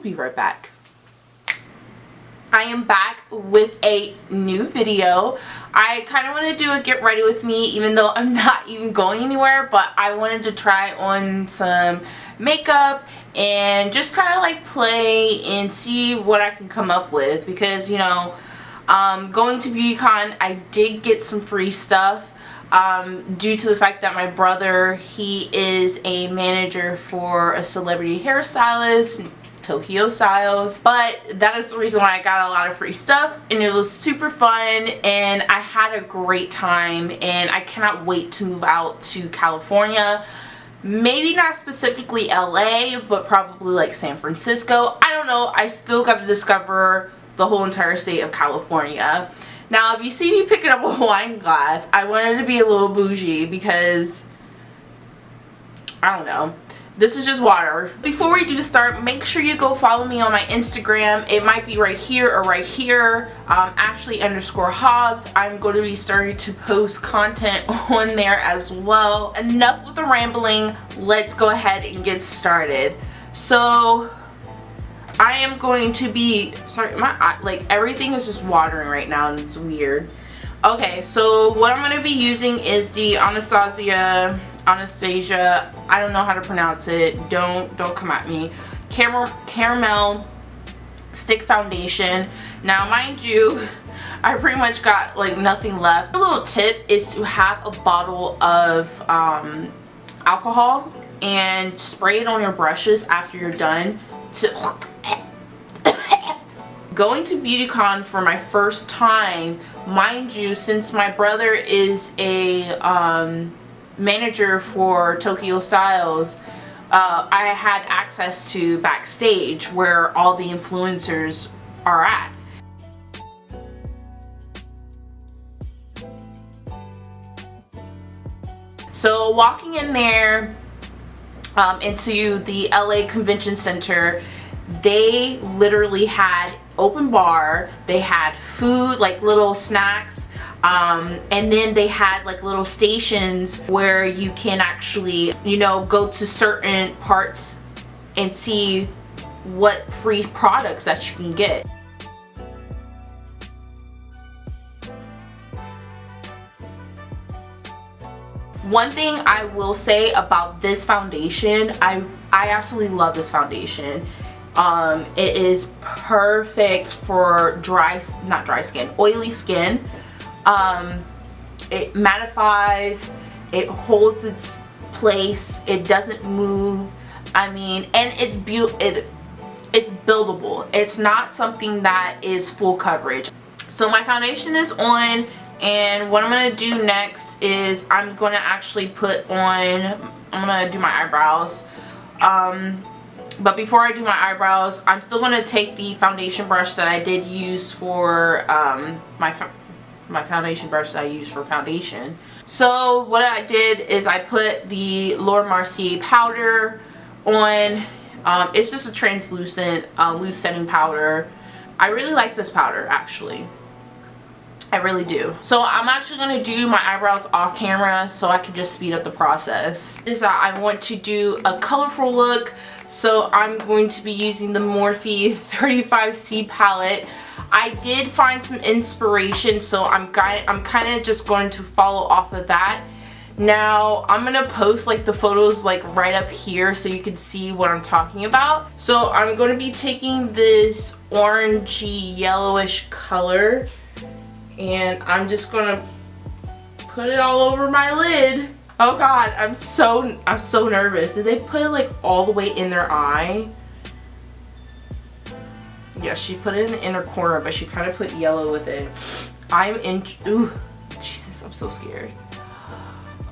be right back. I am back with a new video. I kind of want to do a get ready with me, even though I'm not even going anywhere, but I wanted to try on some makeup and just kind of like play and see what I can come up with, because you know, going to BeautyCon, I did get some free stuff due to the fact that my brother, he is a manager for a celebrity hairstylist, Tokyo Styles, but that is the reason why I got a lot of free stuff, and it was super fun and I had a great time, and I cannot wait to move out to California. Maybe not specifically LA, but probably like San Francisco. I don't know, I still got to discover the whole entire state of California. Now if you see me picking up a wine glass, I wanted to be a little bougie because I don't know. This is just water. Before we do start, make sure you go follow me on my Instagram. It might be right here or right here, Ashley_Hobbs. I'm going to be starting to post content on there as well. Enough with the rambling. Let's go ahead and get started. So I am going to be, sorry, my eye, like everything is just watering right now and it's weird. Okay, so what I'm going to be using is the Anastasia, I don't know how to pronounce it, don't come at me, caramel stick foundation. Now mind you, I pretty much got like nothing left. A little tip is to have a bottle of alcohol and spray it on your brushes after you're done. Going to BeautyCon for my first time, mind you, since my brother is a manager for Tokyo Styles, I had access to backstage where all the influencers are at. So walking in there into the LA Convention Center, they literally had open bar, they had food, like little snacks, and then they had like little stations where you can actually, you know, go to certain parts and see what free products that you can get. One thing I will say about this foundation, I absolutely love this foundation. It is perfect for oily skin. It mattifies, it holds its place, it doesn't move. I mean, and it's buildable. It's not something that is full coverage. So my foundation is on, and what I'm gonna do next is I'm gonna actually I'm gonna do my eyebrows. But before I do my eyebrows, I'm still going to take the foundation brush that I did use for my foundation brush that I use for foundation. So what I did is I put the Laura Mercier powder on. It's just a translucent loose setting powder. I really like this powder, actually. I really do. So I'm actually going to do my eyebrows off camera so I can just speed up the process. Is that I want to do a colorful look, so I'm going to be using the Morphe 35C palette. I did find some inspiration, so I'm kind of just going to follow off of that. Now I'm gonna post like the photos like right up here so you can see what I'm talking about. So I'm going to be taking this orangey yellowish color, and I'm just gonna put it all over my lid. Oh god, I'm so nervous. Did they put it like all the way in their eye? Yeah, she put it in the inner corner, but she kind of put yellow with it. Ooh, Jesus, I'm so scared.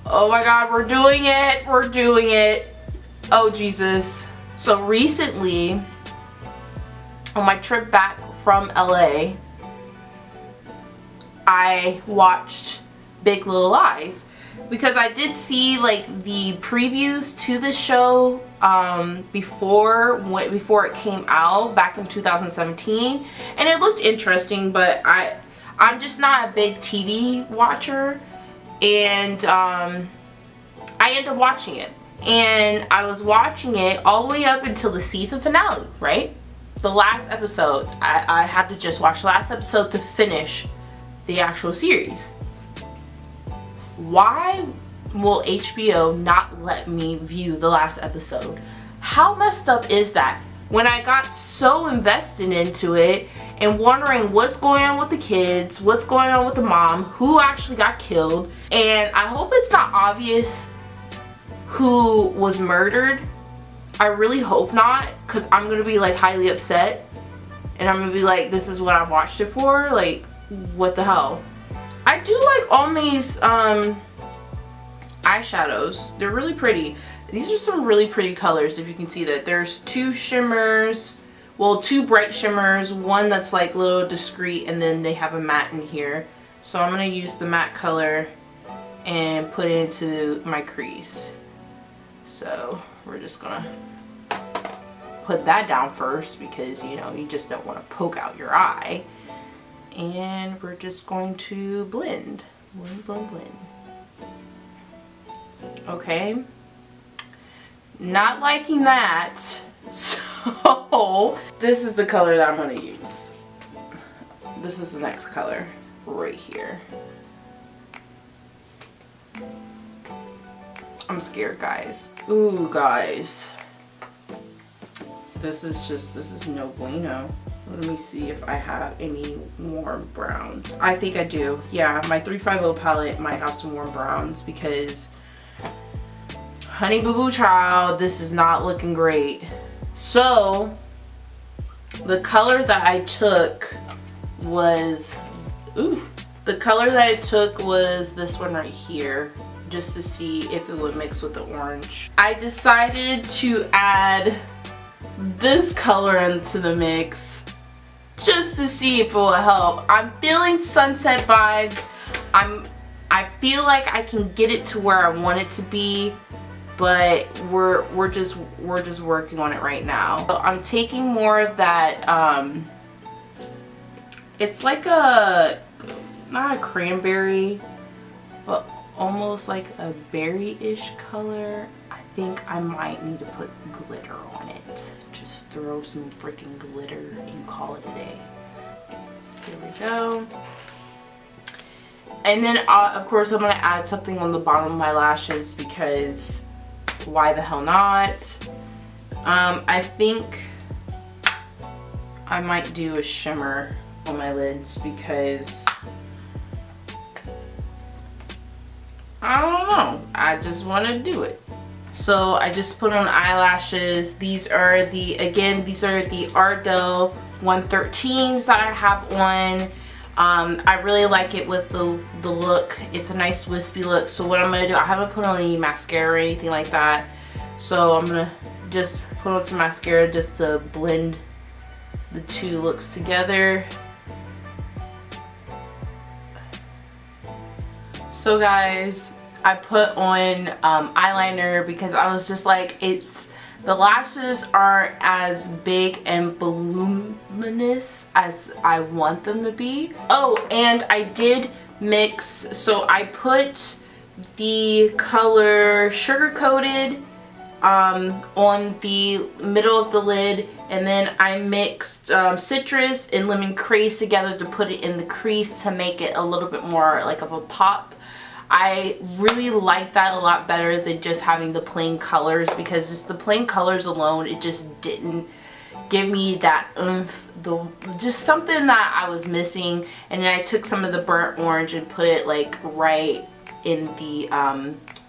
Oh my god, we're doing it. We're doing it. Oh Jesus. So recently, on my trip back from LA, I watched Big Little Lies because I did see like the previews to the show before it came out back in 2017, and it looked interesting, but I'm just not a big TV watcher, and I ended up watching it, and I was watching it all the way up until the season finale, right? the last episode, I had to just watch the last episode to finish the actual series. Why will HBO not let me view the last episode? How messed up is that? When I got so invested into it and wondering what's going on with the kids, what's going on with the mom, who actually got killed, and I hope it's not obvious who was murdered. I really hope not, because I'm gonna be like highly upset and I'm gonna be like, this is what I watched it for? Like, what the hell? I do like Almay's eyeshadows. They're really pretty. These are some really pretty colors, if you can see that. There's two shimmers, well, two bright shimmers, one that's like a little discreet, and then they have a matte in here. So I'm gonna use the matte color and put it into my crease. So we're just gonna put that down first because, you know, you just don't want to poke out your eye. And we're just going to blend. Blend, blend, blend. Okay. Not liking that. So this is the color that I'm going to use. This is the next color right here. I'm scared, guys. Ooh, guys. This is no bueno. Let me see if I have any warm browns. I think I do. Yeah, my 350 palette might have some warm browns because, honey boo boo child, this is not looking great. So, the color that I took was, the color that I took was this one right here, just to see if it would mix with the orange. I decided to add this color into the mix just to see if it will help. I'm feeling sunset vibes. I feel like I can get it to where I want it to be, but we're just working on it right now. So I'm taking more of that it's like a, not a cranberry, but almost like a berry-ish color. I think I might need to put glitter on it. Just throw some freaking glitter and call it a day. There we go. And then of course I'm going to add something on the bottom of my lashes because why the hell not? I think I might do a shimmer on my lids because I don't know, I just want to do it. So I just put on eyelashes. These are the, again, these are the Ardell 113s that I have on. I really like it with the look. It's a nice wispy look. So what I'm going to do, I haven't put on any mascara or anything like that. So I'm going to just put on some mascara just to blend the two looks together. So guys, I put on eyeliner because I was just like, the lashes aren't as big and voluminous as I want them to be. Oh, and I did mix, so I put the color Sugar Coated on the middle of the lid, and then I mixed citrus and lemon craze together to put it in the crease to make it a little bit more like of a pop. I really like that a lot better than just having the plain colors, because just the plain colors alone, it just didn't give me that oomph, just something that I was missing. And then I took some of the burnt orange and put it like right in the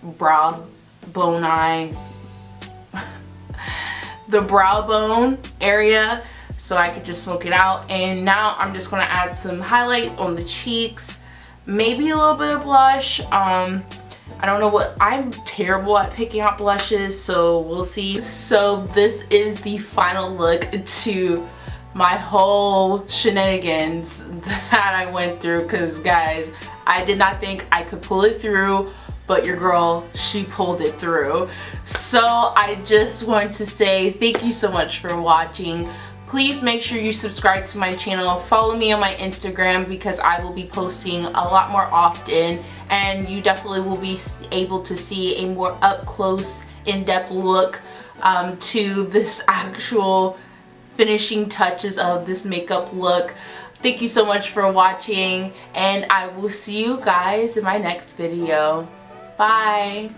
brow bone eye, the brow bone area, so I could just smoke it out. And now I'm just going to add some highlight on the cheeks. Maybe a little bit of blush. I don't know what, I'm terrible at picking out blushes, so we'll see. So this is the final look to my whole shenanigans that I went through, because guys, I did not think I could pull it through, but your girl, she pulled it through. So I just want to say thank you so much for watching. Please make sure you subscribe to my channel. Follow me on my Instagram because I will be posting a lot more often, and you definitely will be able to see a more up close, in-depth look to this actual finishing touches of this makeup look. Thank you so much for watching, and I will see you guys in my next video. Bye!